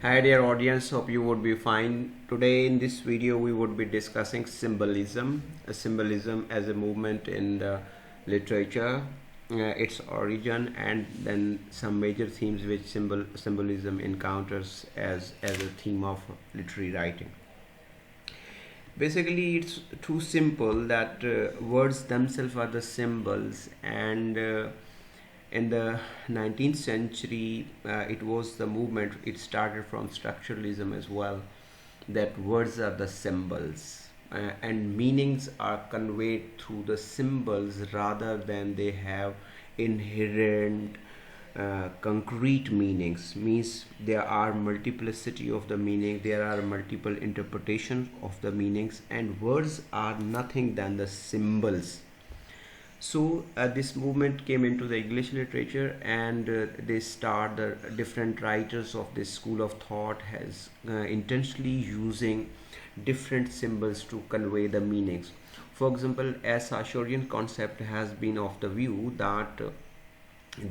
Hi dear audience, hope you would be fine. Today in this video we would be discussing symbolism as a movement in the literature, its origin, and then some major themes which symbolism encounters as a theme of literary writing. Basically it's too simple that words themselves are the symbols, and in the 19th century it was the movement, it started from structuralism as well, that words are the symbols, and meanings are conveyed through the symbols rather than they have inherent concrete meanings. Means there are multiplicity of the meaning, there are multiple interpretations of the meanings, and words are nothing than the symbols. So this movement came into the English literature, and they start the different writers of this school of thought has intentionally using different symbols to convey the meanings. For example, as Ashorian concept has been of the view that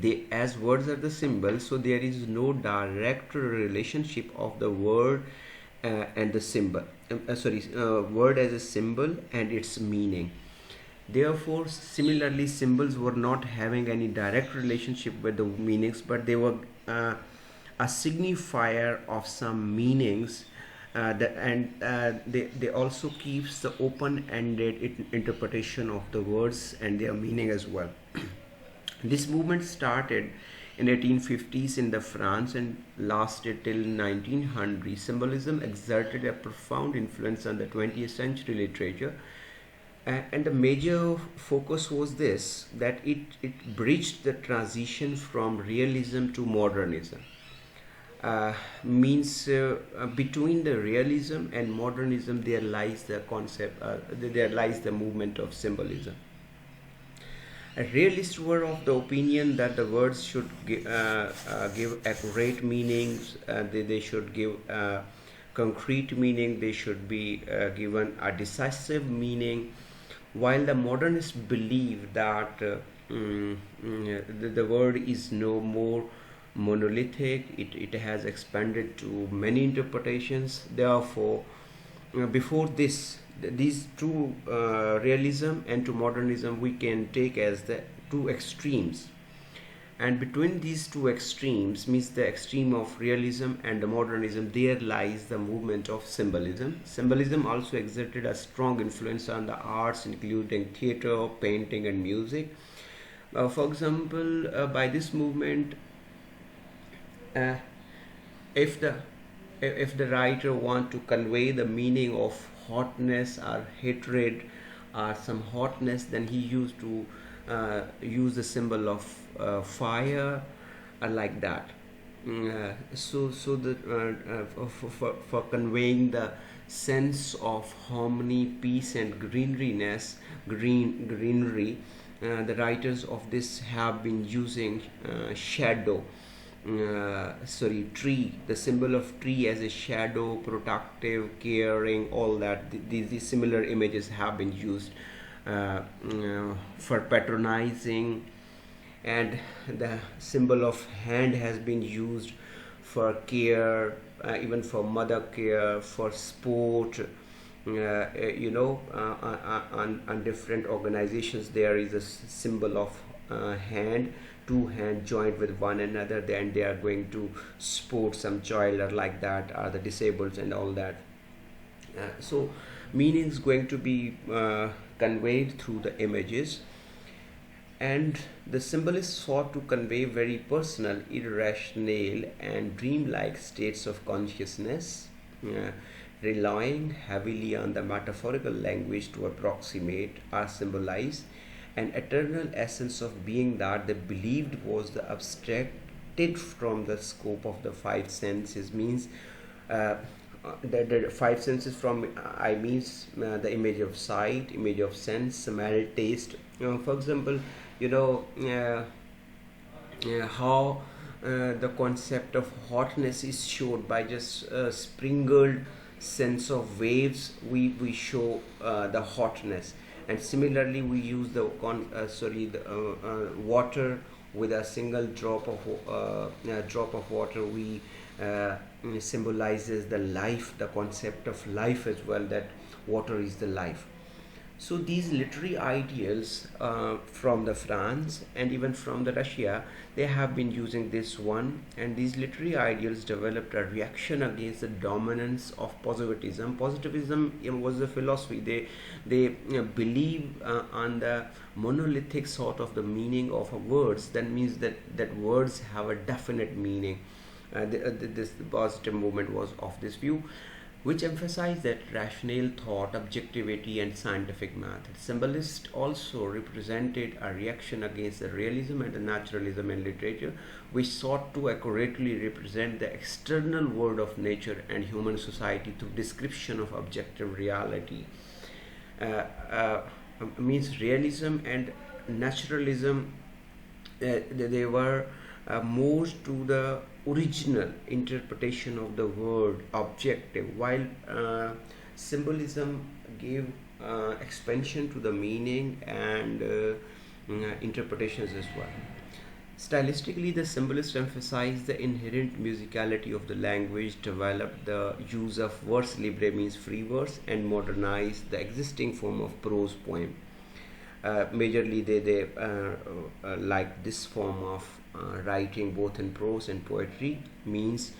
they, as words are the symbols, so there is no direct relationship of the word and the symbol. Word as a symbol and its meaning. Therefore, similarly, symbols were not having any direct relationship with the meanings, but they were a signifier of some meanings, they also keeps the open-ended interpretation of the words and their meaning as well. This movement started in 1850s in the France and lasted till 1900. Symbolism exerted a profound influence on the 20th century literature, and the major focus was this, that it bridged the transition from realism to modernism. Means between the realism and modernism there lies the concept, there lies the movement of symbolism. Realists were of the opinion that the words should give accurate meanings, they should give concrete meaning, they should be given a decisive meaning, while the modernists believe that the word is no more monolithic, it has expanded to many interpretations. Therefore, before these two, realism and to modernism, we can take as the two extremes, and between these two extremes, means the extreme of realism and the modernism, there lies the movement of symbolism. Symbolism also exerted a strong influence on the arts, including theater, painting, and music. For example, by this movement, uh, if the if the writer want to convey the meaning of hotness or hatred or some hotness, then he used to use the symbol of fire, like that. So the for conveying the sense of harmony, peace, and greenery, the writers of this have been using tree, the symbol of tree as a shadow, protective, caring, all that. These similar images have been used for patronizing, and the symbol of hand has been used for care, even for mother care, for sport. On different organizations there is a symbol of hand, two hands joined with one another, then they are going to support some child or like that, or the disabled and all that. So meaning is going to be conveyed through the images, and the symbolists sought to convey very personal, irrational, and dreamlike states of consciousness, relying heavily on the metaphorical language to approximate or symbolize an eternal essence of being that they believed was the abstracted from the scope of the five senses. Means the five senses from, I means the image of sight, image of sense, smell, taste. For example, how the concept of hotness is showed by just sprinkled sense of waves, we show the hotness. And similarly we use the water. With a single drop of water we uh, symbolizes the life, the concept of life as well, that water is the life. So these literary ideals from the France and even from the Russia, they have been using this one, and these literary ideals developed a reaction against the dominance of positivism. Positivism was a philosophy. They believe on the monolithic sort of the meaning of words. That means that words have a definite meaning. This positive movement was of this view, which emphasized that rational thought, objectivity, and scientific method. Symbolists also represented a reaction against the realism and the naturalism in literature, which sought to accurately represent the external world of nature and human society through description of objective reality. Uh, uh, Means realism and naturalism, they were more to the original interpretation of the word objective, while symbolism gave expansion to the meaning and interpretations as well. Stylistically, the symbolists emphasized the inherent musicality of the language, developed the use of verse libre, means free verse, and modernized the existing form of prose poem. Majorly, they like this form of writing both in prose and poetry, means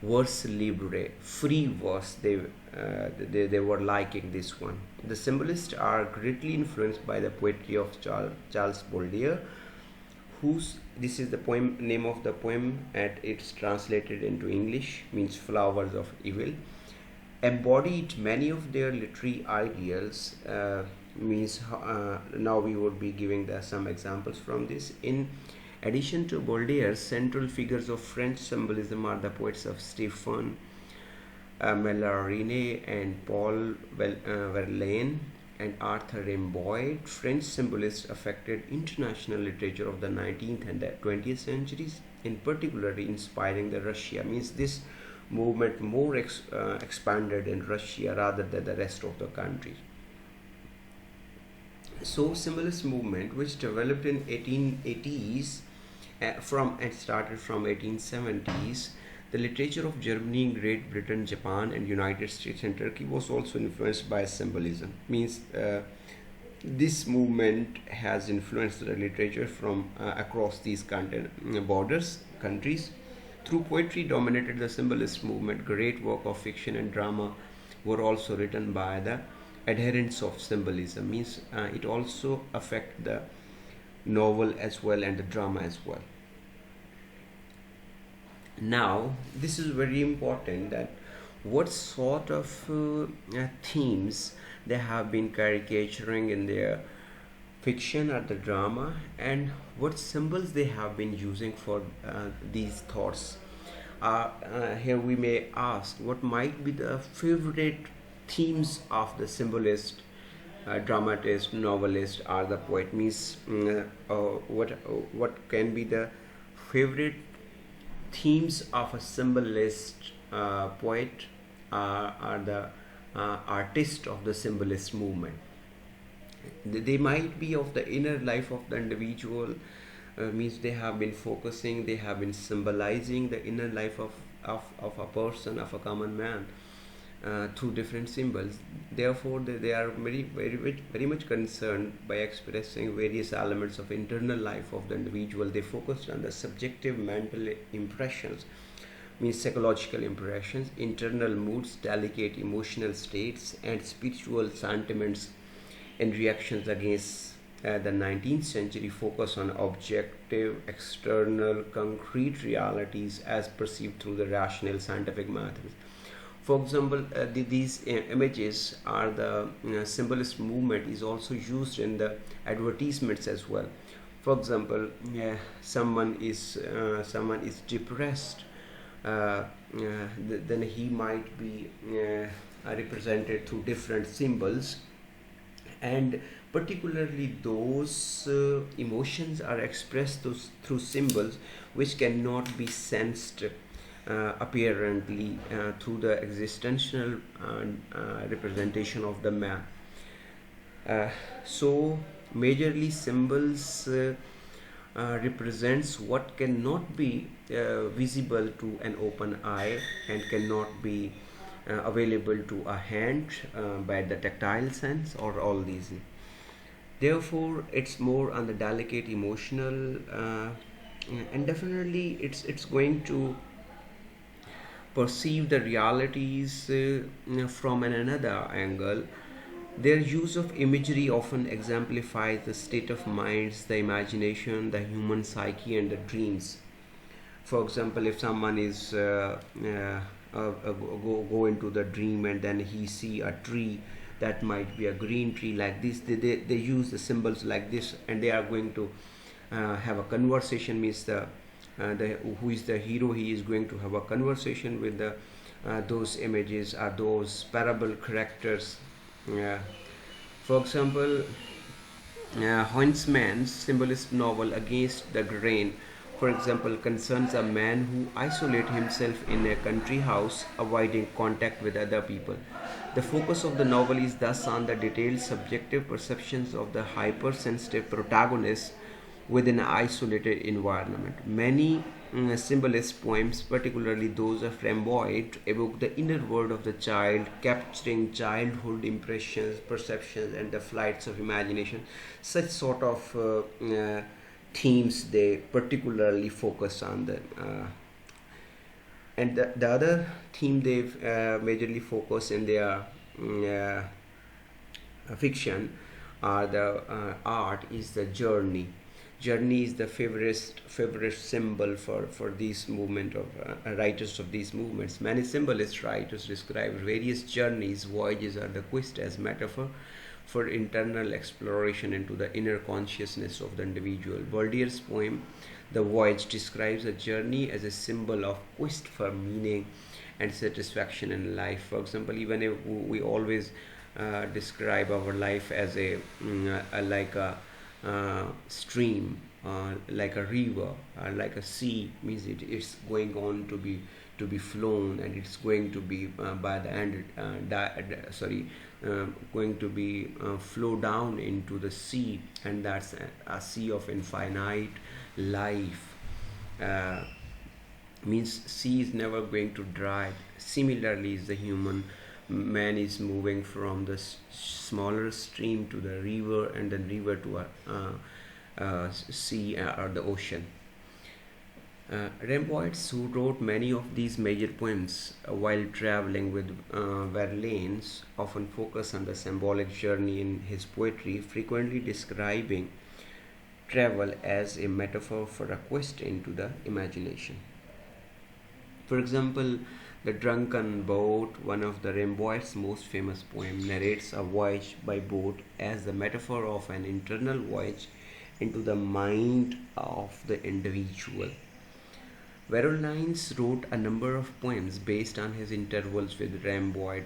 verse libre, free verse. They were liking this one. The symbolists are greatly influenced by the poetry of Charles Baudelaire, whose this is the poem name of the poem, and it's translated into English, means flowers of evil. Embodied many of their literary ideals, means now we would be giving some examples from this. In addition to Baudelaire, central figures of French symbolism are the poets of Stephen Mallarmé and Paul Verlaine and Arthur Rimbaud. French symbolists affected international literature of the 19th and the 20th centuries, in particular inspiring the Russia. Means this movement more expanded in Russia rather than the rest of the country. So symbolist movement, which developed in 1880s from and started from 1870s, the literature of Germany, Great Britain, Japan, and United States and Turkey was also influenced by symbolism. Means this movement has influenced the literature from across these countries. Through poetry dominated the symbolist movement, great work of fiction and drama were also written by the adherents of symbolism. Means it also affect the novel as well and the drama as well. Now this is very important, that what sort of themes they have been caricaturing in their fiction or the drama, and what symbols they have been using for these thoughts. Here we may ask, what might be the favorite themes of the symbolist, dramatist, novelist, or the poet? Means what can be the favorite themes of a symbolist, poet, or the artist of the symbolist movement? They might be of the inner life of the individual. Means they have been focusing, they have been symbolizing the inner life of a person, of a common man, through different symbols. Therefore they are very much concerned by expressing various elements of internal life of the individual. They focused on the subjective mental impressions, means psychological impressions, internal moods, delicate emotional states, and spiritual sentiments in reactions against the 19th century focus on objective, external, concrete realities as perceived through the rational scientific methods. For example, these images are the symbolist movement is also used in the advertisements as well. For example, someone is depressed, then he might be represented through different symbols, and particularly those emotions are expressed through symbols which cannot be sensed apparently through the existential representation of the man. So majorly symbols represents what cannot be visible to an open eye and cannot be available to a hand by the tactile sense or all these. Therefore, it's more on the delicate emotional, and definitely it's going to perceive the realities from another angle. Their use of imagery often exemplifies the state of minds, the imagination, the human psyche, and the dreams. For example, if someone is go into the dream and then he see a tree that might be a green tree like this, they use the symbols like this, and they are going to have a conversation. Means the who is the hero, he is going to have a conversation with the those images or those parable characters. For example, Huntsman's symbolist novel Against the Grain, for example, concerns a man who isolates himself in a country house, avoiding contact with other people. The focus of the novel is thus on the detailed subjective perceptions of the hypersensitive protagonist within an isolated environment. Many symbolist poems, particularly those of Rimbaud, evoke the inner world of the child, capturing childhood impressions, perceptions, and the flights of imagination. Such sort of themes they particularly focus on. And the other theme they majorly focus in their fiction or the art is the journey. Journey is the favorite symbol for these movement of writers of these movements. Many symbolist writers describe various journeys, voyages, or the quest as metaphor for internal exploration into the inner consciousness of the individual. Baudelaire's poem The Voyage describes a journey as a symbol of quest for meaning and satisfaction in life. For example, even if we always describe our life as like a stream, like a river, like a sea, means it's going on to be flown, and it's going to be by the end going to be flow down into the sea, and that's a sea of infinite life. Means sea is never going to dry. Similarly, is the human man is moving from the smaller stream to the river, and then river to a sea or the ocean. Rimbaud, who wrote many of these major poems while traveling with Verlaine, often focus on the symbolic journey in his poetry, frequently describing travel as a metaphor for a quest into the imagination. For example, The Drunken Boat, one of the Rimbaud's most famous poems, narrates a voyage by boat as the metaphor of an internal voyage into the mind of the individual. Verlaine wrote a number of poems based on his intervals with Rimbaud.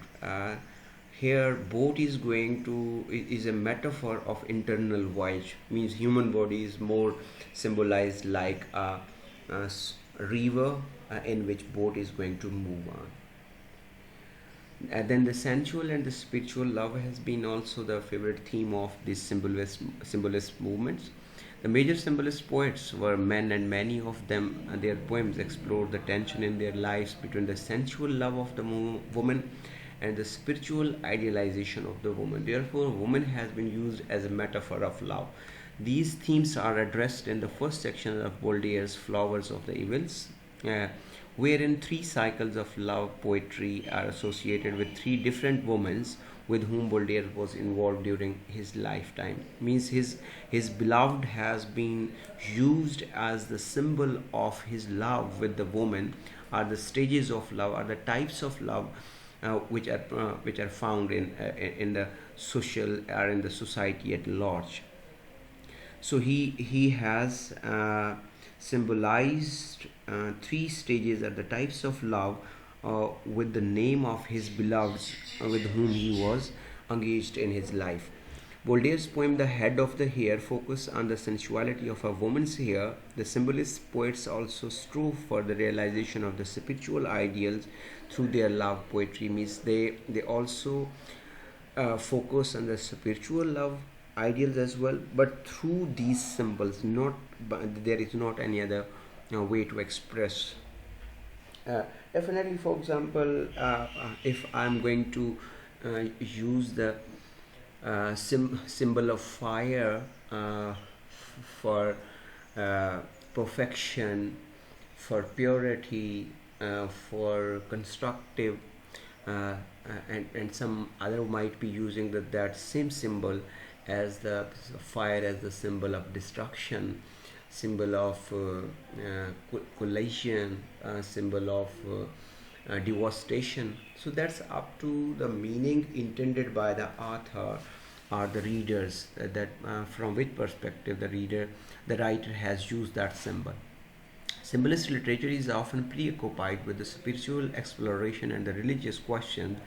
Here, boat is a metaphor of internal voyage. Means human body is more symbolized like a river in which boat is going to move on. And then the sensual and the spiritual love has been also the favorite theme of these symbolist movements. The major symbolist poets were men, and many of them, their poems explored the tension in their lives between the sensual love of the woman and the spiritual idealization of the woman. Therefore, woman has been used as a metaphor of love. These themes are addressed in the first section of Baudelaire's Flowers of the Evils, wherein three cycles of love poetry are associated with three different women with whom Baudelaire was involved during his lifetime. Means his beloved has been used as the symbol of his love with the woman, are the stages of love, are the types of love which are found in the social or in the society at large. So he has symbolized three stages are the types of love with the name of his beloveds with whom he was engaged in his life. Baudelaire's poem The Head of the Hair focused on the sensuality of a woman's hair. The symbolist poets also strove for the realization of the spiritual ideals through their love poetry. Means they also focus on the spiritual love ideals as well, but through these symbols. Not, but there is not any other way to express. uh, Definitely, for example, if I'm going to use the symbol of fire for uh, perfection, for purity, for constructive, and some other might be using that same symbol as the fire as the symbol of destruction, symbol of collision, symbol of devastation. So that's up to the meaning intended by the author or the readers, that from which perspective the writer has used that symbol. Symbolist literature is often preoccupied with the spiritual exploration and the religious questions.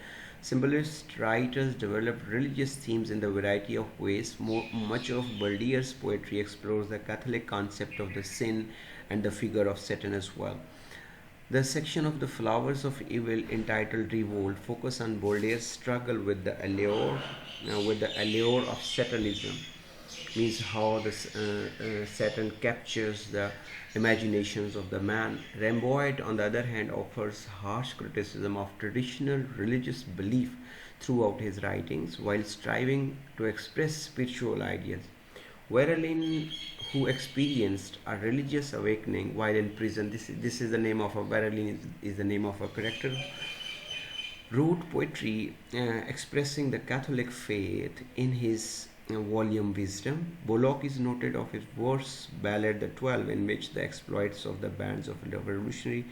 Symbolist writers develop religious themes in a variety of ways. Much of Baldier's poetry explores the Catholic concept of the sin and the figure of Satan as well. The section of the Flowers of Evil entitled Revolt focus on Baldier's struggle with the allure of Satanism, means how Satan captures the imaginations of the man. Ramboid, on the other hand, offers harsh criticism of traditional religious belief throughout his writings while striving to express spiritual ideas. Verlaine, who experienced a religious awakening while in prison, this is the name of a Verlaine is the name of a character, wrote poetry expressing the Catholic faith in his volume Wisdom. Bullock is noted of his verse ballad The 12, in which the exploits of the bands of the revolutionary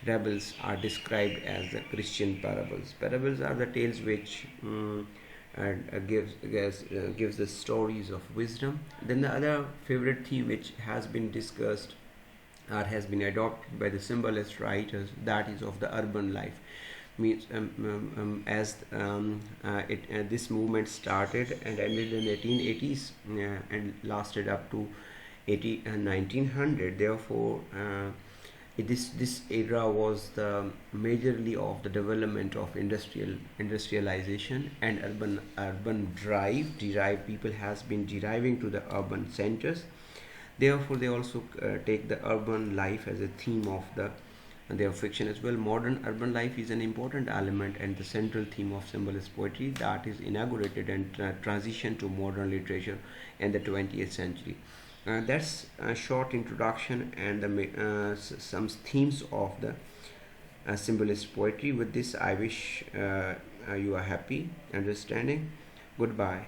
rebels are described as the Christian parables. Parables are the tales which gives the stories of wisdom. Then the other favorite theme which has been discussed or has been adopted by the symbolist writers, that is of the urban life. Means as this movement started and ended in 1880s and lasted up to 1900. Therefore, this era was the majorly of the development of industrialization and urban derived people has been deriving to the urban centers. Therefore, they also take the urban life as a theme of their fiction as well. Modern urban life is an important element and the central theme of symbolist poetry that is inaugurated and transitioned to modern literature in the 20th century. That's a short introduction and some themes of the symbolist poetry. With this, I wish you are happy, understanding. Goodbye.